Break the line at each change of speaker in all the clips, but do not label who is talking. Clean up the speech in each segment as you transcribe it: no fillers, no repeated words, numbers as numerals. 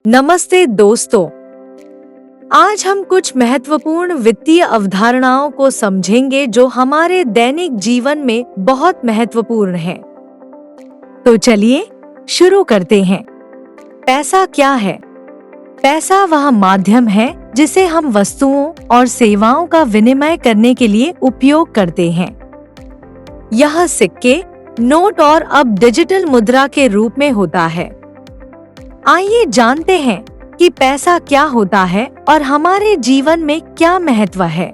नमस्ते दोस्तों, आज हम कुछ महत्वपूर्ण वित्तीय अवधारणाओं को समझेंगे जो हमारे दैनिक जीवन में बहुत महत्वपूर्ण हैं। तो चलिए शुरू करते हैं। पैसा क्या है? पैसा वह माध्यम है जिसे हम वस्तुओं और सेवाओं का विनिमय करने के लिए उपयोग करते हैं। यह सिक्के, नोट और अब डिजिटल मुद्रा के रूप में होता है। आइए जानते हैं कि पैसा क्या होता है और हमारे जीवन में क्या महत्व है।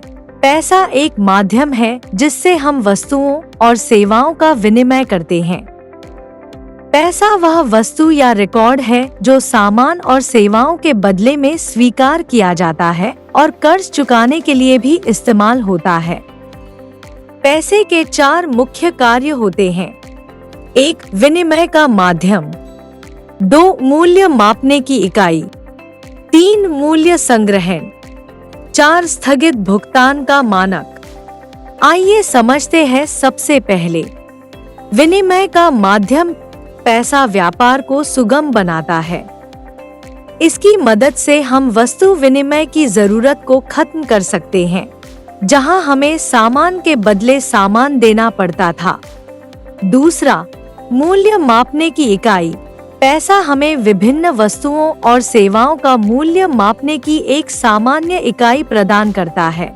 पैसा एक माध्यम है जिससे हम वस्तुओं और सेवाओं का विनिमय करते हैं। पैसा वह वस्तु या रिकॉर्ड है जो सामान और सेवाओं के बदले में स्वीकार किया जाता है और कर्ज चुकाने के लिए भी इस्तेमाल होता है। पैसे के 4 मुख्य कार्य होते हैं। 1. विनिमय का माध्यम। 2. मूल्य मापने की इकाई। 3. मूल्य संग्रहण। 4. स्थगित भुगतान का मानक। आइए समझते हैं। सबसे पहले विनिमय का माध्यम। पैसा व्यापार को सुगम बनाता है। इसकी मदद से हम वस्तु विनिमय की जरूरत को खत्म कर सकते हैं, जहां हमें सामान के बदले सामान देना पड़ता था। दूसरा, मूल्य मापने की इकाई। पैसा हमें विभिन्न वस्तुओं और सेवाओं का मूल्य मापने की एक सामान्य इकाई प्रदान करता है।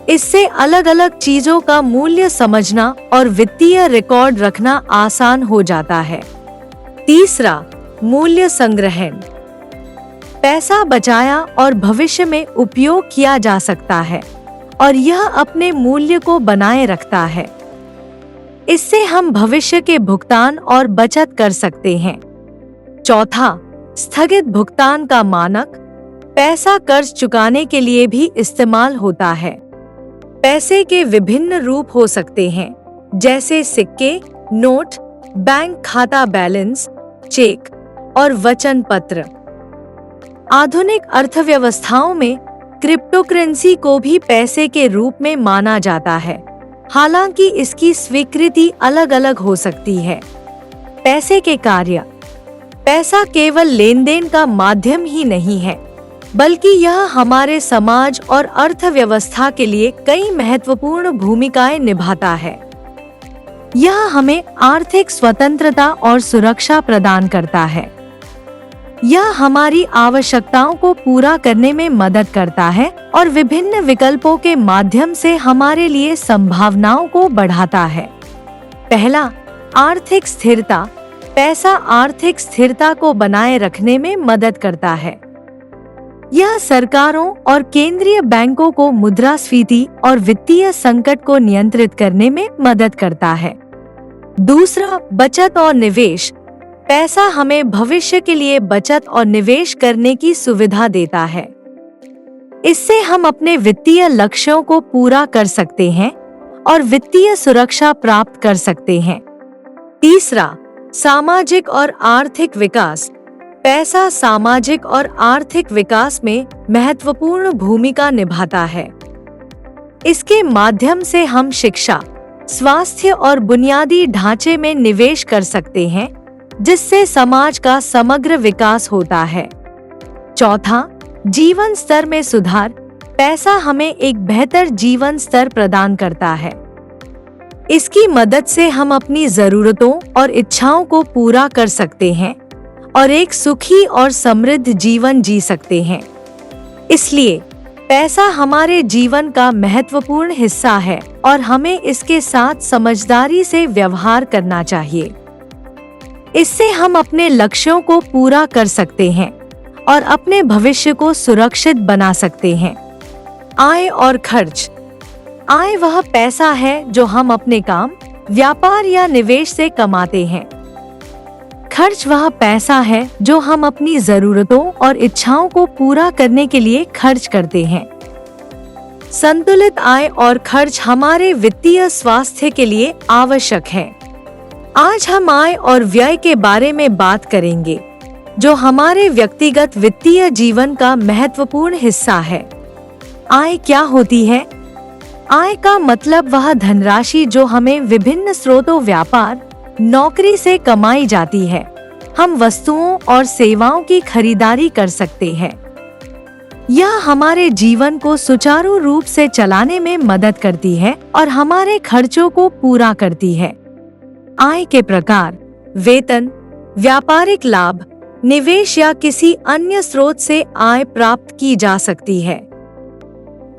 इससे अलग अलग चीजों का मूल्य समझना और वित्तीय रिकॉर्ड रखना आसान हो जाता है। तीसरा, मूल्य संग्रहण। पैसा बचाया और भविष्य में उपयोग किया जा सकता है और यह अपने मूल्य को बनाए रखता है। इससे हम भविष्य के भुगतान और बचत कर सकते हैं। चौथा, स्थगित भुगतान का मानक। पैसा कर्ज चुकाने के लिए भी इस्तेमाल होता है। पैसे के विभिन्न रूप हो सकते हैं, जैसे सिक्के, नोट, बैंक खाता बैलेंस, चेक और वचन पत्र। आधुनिक अर्थव्यवस्थाओं में क्रिप्टोकरेंसी को भी पैसे के रूप में माना जाता है, हालांकि इसकी स्वीकृति अलग अलग हो सकती है। पैसे के कार्य। पैसा केवल लेन देन का माध्यम ही नहीं है, बल्कि यह हमारे समाज और अर्थव्यवस्था के लिए कई महत्वपूर्ण भूमिकाएं निभाता है। यह हमें आर्थिक स्वतंत्रता और सुरक्षा प्रदान करता है। यह हमारी आवश्यकताओं को पूरा करने में मदद करता है और विभिन्न विकल्पों के माध्यम से हमारे लिए संभावनाओं को बढ़ाता है। पहला, आर्थिक स्थिरता। पैसा आर्थिक स्थिरता को बनाए रखने में मदद करता है। यह सरकारों और केंद्रीय बैंकों को मुद्रास्फीति और वित्तीय संकट को नियंत्रित करने में मदद करता है। दूसरा, बचत और निवेश। पैसा हमें भविष्य के लिए बचत और निवेश करने की सुविधा देता है। इससे हम अपने वित्तीय लक्ष्यों को पूरा कर सकते हैं और वित्तीय सुरक्षा प्राप्त कर सकते हैं। तीसरा, सामाजिक और आर्थिक विकास। पैसा सामाजिक और आर्थिक विकास में महत्वपूर्ण भूमिका निभाता है। इसके माध्यम से हम शिक्षा, स्वास्थ्य और बुनियादी ढांचे में निवेश कर सकते हैं, जिससे समाज का समग्र विकास होता है। चौथा, जीवन स्तर में सुधार। पैसा हमें एक बेहतर जीवन स्तर प्रदान करता है। इसकी मदद से हम अपनी जरूरतों और इच्छाओं को पूरा कर सकते हैं और एक सुखी और समृद्ध जीवन जी सकते हैं। इसलिए पैसा हमारे जीवन का महत्वपूर्ण हिस्सा है और हमें इसके साथ समझदारी से व्यवहार करना चाहिए। इससे हम अपने लक्ष्यों को पूरा कर सकते हैं और अपने भविष्य को सुरक्षित बना सकते हैं। आय और खर्च। आय वह पैसा है जो हम अपने काम, व्यापार या निवेश से कमाते हैं। खर्च वह पैसा है जो हम अपनी जरूरतों और इच्छाओं को पूरा करने के लिए खर्च करते हैं। संतुलित आय और खर्च हमारे वित्तीय स्वास्थ्य के लिए आवश्यक है। आज हम आय और व्यय के बारे में बात करेंगे, जो हमारे व्यक्तिगत वित्तीय जीवन का महत्वपूर्ण हिस्सा है। आय क्या होती है? आय का मतलब वह धनराशि जो हमें विभिन्न स्रोतों, व्यापार, नौकरी से कमाई जाती है। हम वस्तुओं और सेवाओं की खरीदारी कर सकते हैं। यह हमारे जीवन को सुचारू रूप से चलाने में मदद करती है और हमारे खर्चों को पूरा करती है। आय के प्रकार: वेतन, व्यापारिक लाभ, निवेश या किसी अन्य स्रोत से आय प्राप्त की जा सकती है।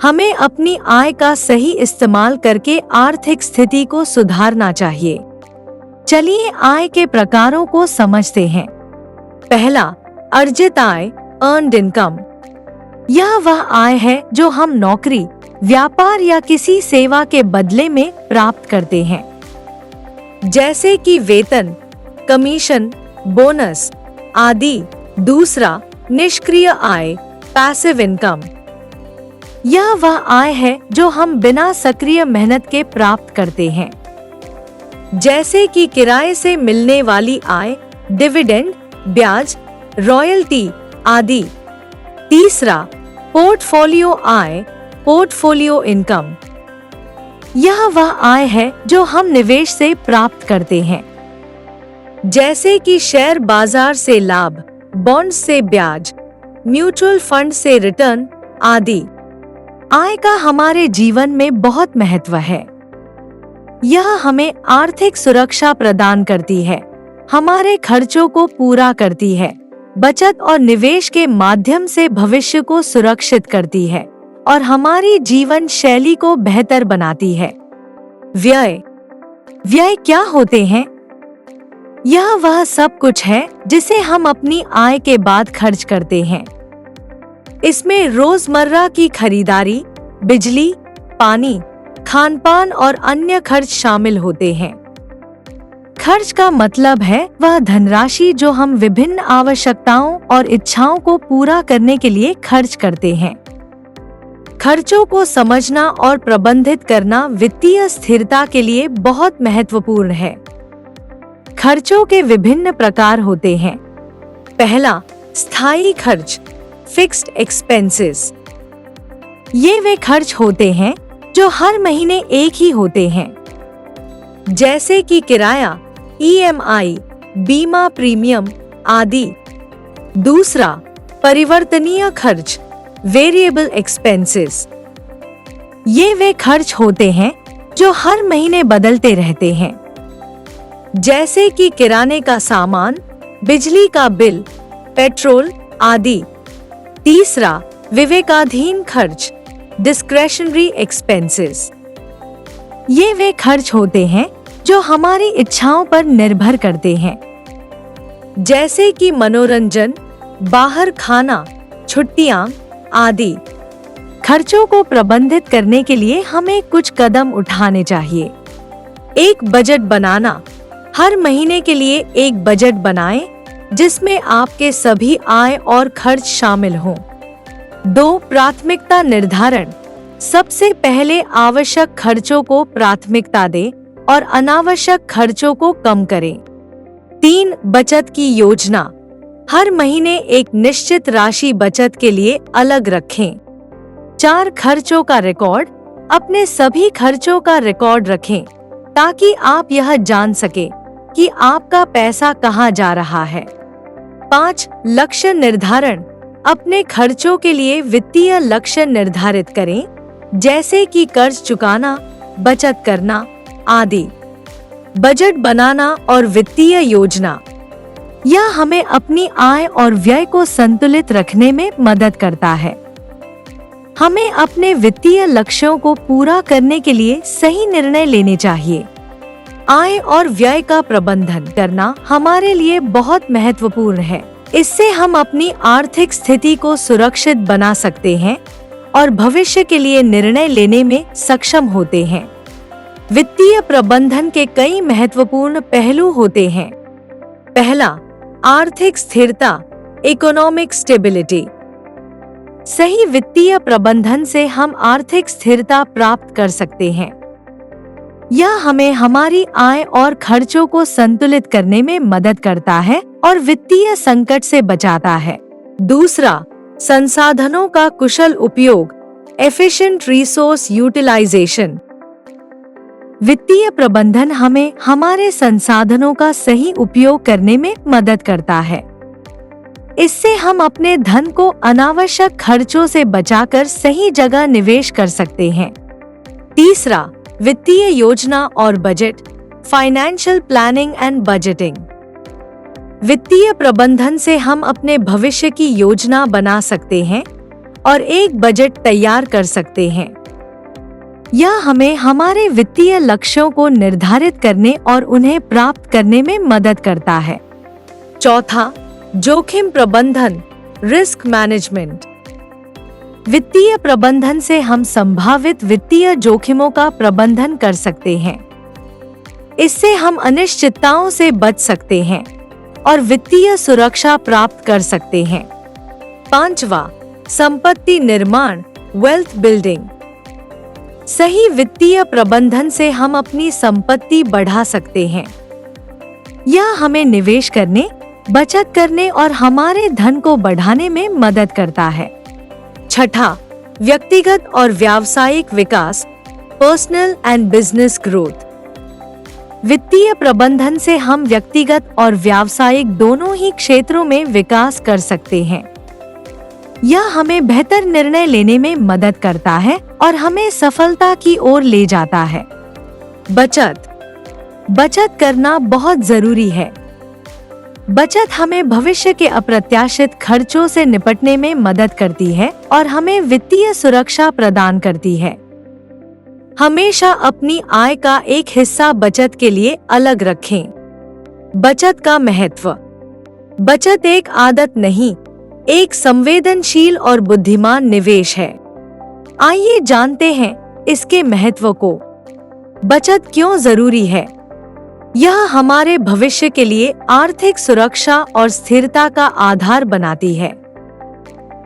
हमें अपनी आय का सही इस्तेमाल करके आर्थिक स्थिति को सुधारना चाहिए। चलिए आय के प्रकारों को समझते हैं। पहला, अर्जित आय, अर्न्ड इनकम। यह वह आय है जो हम नौकरी, व्यापार या किसी सेवा के बदले में प्राप्त करते हैं, जैसे कि वेतन, कमीशन, बोनस आदि। दूसरा, निष्क्रिय आय, पैसिव इनकम। यह वह आय है जो हम बिना सक्रिय मेहनत के प्राप्त करते हैं, जैसे कि किराए से मिलने वाली आय, डिविडेंड, ब्याज, रॉयल्टी आदि। तीसरा, पोर्टफोलियो आय, पोर्टफोलियो इनकम। यह वह आय है जो हम निवेश से प्राप्त करते हैं, जैसे कि शेयर बाजार से लाभ, बॉन्ड्स से ब्याज, म्यूचुअल फंड से रिटर्न आदि। आय का हमारे जीवन में बहुत महत्व है। यह हमें आर्थिक सुरक्षा प्रदान करती है, हमारे खर्चों को पूरा करती है, बचत और निवेश के माध्यम से भविष्य को सुरक्षित करती है और हमारी जीवन शैली को बेहतर बनाती है। व्यय। व्यय क्या होते हैं? यह वह सब कुछ है जिसे हम अपनी आय के बाद खर्च करते हैं। इसमें रोजमर्रा की खरीदारी, बिजली, पानी, खानपान और अन्य खर्च शामिल होते हैं। खर्च का मतलब है वह धनराशि जो हम विभिन्न आवश्यकताओं और इच्छाओं को पूरा करने के लिए खर्च करते हैं। खर्चों को समझना और प्रबंधित करना वित्तीय स्थिरता के लिए बहुत महत्वपूर्ण है। खर्चों के विभिन्न प्रकार होते हैं। पहला, स्थायी खर्च, फिक्स्ड एक्सपेंसेस। ये वे खर्च होते हैं जो हर महीने एक ही होते हैं, जैसे कि किराया, ईएमआई, बीमा प्रीमियम आदि। दूसरा, परिवर्तनीय खर्च, वेरिएबल एक्सपेंसेस। ये वे खर्च होते हैं जो हर महीने बदलते रहते हैं, जैसे कि किराने का सामान, बिजली का बिल, पेट्रोल आदि। तीसरा, विवेकाधीन खर्च, डिस्क्रेशनरी एक्सपेंसेस। ये वे खर्च होते हैं जो हमारी इच्छाओं पर निर्भर करते हैं, जैसे कि मनोरंजन, बाहर खाना, छुट्टियां आदि। खर्चों को प्रबंधित करने के लिए हमें कुछ कदम उठाने चाहिए। एक बजट बनाना। हर महीने के लिए एक बजट बनाएं, जिसमें आपके सभी आय और खर्च शामिल हों। 2. प्राथमिकता निर्धारण। सबसे पहले आवश्यक खर्चों को प्राथमिकता दें और अनावश्यक खर्चों को कम करें। 3. बचत की योजना। हर महीने एक निश्चित राशि बचत के लिए अलग रखें। 4. खर्चों का रिकॉर्ड। अपने सभी खर्चों का रिकॉर्ड रखें ताकि आप यह जान सके कि आपका पैसा कहां जा रहा है। 5. लक्ष्य निर्धारण। अपने खर्चों के लिए वित्तीय लक्ष्य निर्धारित करें, जैसे कि कर्ज चुकाना, बचत करना आदि। बजट बनाना और वित्तीय योजना। यह हमें अपनी आय और व्यय को संतुलित रखने में मदद करता है। हमें अपने वित्तीय लक्ष्यों को पूरा करने के लिए सही निर्णय लेने चाहिए। आय और व्यय का प्रबंधन करना हमारे लिए बहुत महत्वपूर्ण है। इससे हम अपनी आर्थिक स्थिति को सुरक्षित बना सकते हैं और भविष्य के लिए निर्णय लेने में सक्षम होते हैं। वित्तीय प्रबंधन के कई महत्वपूर्ण पहलू होते हैं। पहला, आर्थिक स्थिरता, इकोनॉमिक स्टेबिलिटी। सही वित्तीय प्रबंधन से हम आर्थिक स्थिरता प्राप्त कर सकते हैं। यह हमें हमारी आय और खर्चों को संतुलित करने में मदद करता है और वित्तीय संकट से बचाता है। दूसरा, संसाधनों का कुशल उपयोग, एफिशिएंट रिसोर्स यूटिलाइजेशन। वित्तीय प्रबंधन हमें हमारे संसाधनों का सही उपयोग करने में मदद करता है। इससे हम अपने धन को अनावश्यक खर्चों से बचाकर सही जगह निवेश कर सकते हैं। तीसरा, वित्तीय योजना और budget, financial planning and budgeting. वित्तीय प्रबंधन से हम अपने भविष्य की योजना बना सकते हैं और एक बजट तैयार कर सकते हैं। यह हमें हमारे वित्तीय लक्ष्यों को निर्धारित करने और उन्हें प्राप्त करने में मदद करता है। चौथा, जोखिम प्रबंधन, रिस्क मैनेजमेंट। वित्तीय प्रबंधन से हम संभावित वित्तीय जोखिमों का प्रबंधन कर सकते हैं। इससे हम अनिश्चितताओं से बच सकते हैं और वित्तीय सुरक्षा प्राप्त कर सकते हैं। पांचवा, संपत्ति निर्माण, वेल्थ बिल्डिंग। सही वित्तीय प्रबंधन से हम अपनी संपत्ति बढ़ा सकते हैं। यह हमें निवेश करने, बचत करने और हमारे धन को बढ़ाने में मदद करता है। छठा, व्यक्तिगत और व्यावसायिक विकास, पर्सनल एंड बिजनेस ग्रोथ। वित्तीय प्रबंधन से हम व्यक्तिगत और व्यावसायिक दोनों ही क्षेत्रों में विकास कर सकते हैं। यह हमें बेहतर निर्णय लेने में मदद करता है और हमें सफलता की ओर ले जाता है। बचत करना बहुत जरूरी है। बचत हमें भविष्य के अप्रत्याशित खर्चों से निपटने में मदद करती है और हमें वित्तीय सुरक्षा प्रदान करती है। हमेशा अपनी आय का एक हिस्सा बचत के लिए अलग रखें। बचत का महत्व। बचत एक आदत नहीं, एक संवेदनशील और बुद्धिमान निवेश है। आइए जानते हैं इसके महत्व को। बचत क्यों जरूरी है? यह हमारे भविष्य के लिए आर्थिक सुरक्षा और स्थिरता का आधार बनाती है।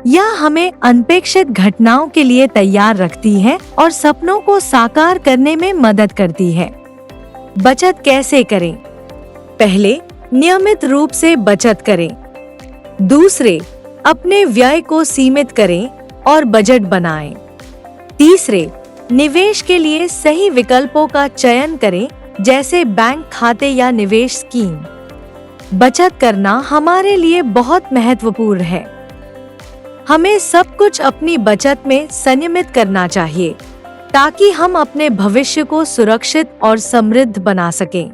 यह हमें अनपेक्षित घटनाओं के लिए तैयार रखती है और सपनों को साकार करने में मदद करती है। बचत कैसे करें? पहले, नियमित रूप से बचत करें। दूसरे, अपने व्यय को सीमित करें और बजट बनाएं। तीसरे, निवेश के लिए सही विकल्पों का चयन करें, जैसे बैंक खाते या निवेश स्कीम। बचत करना हमारे लिए बहुत महत्वपूर्ण है। हमें सब कुछ अपनी बचत में संयमित करना चाहिए ताकि हम अपने भविष्य को सुरक्षित और समृद्ध बना सकें।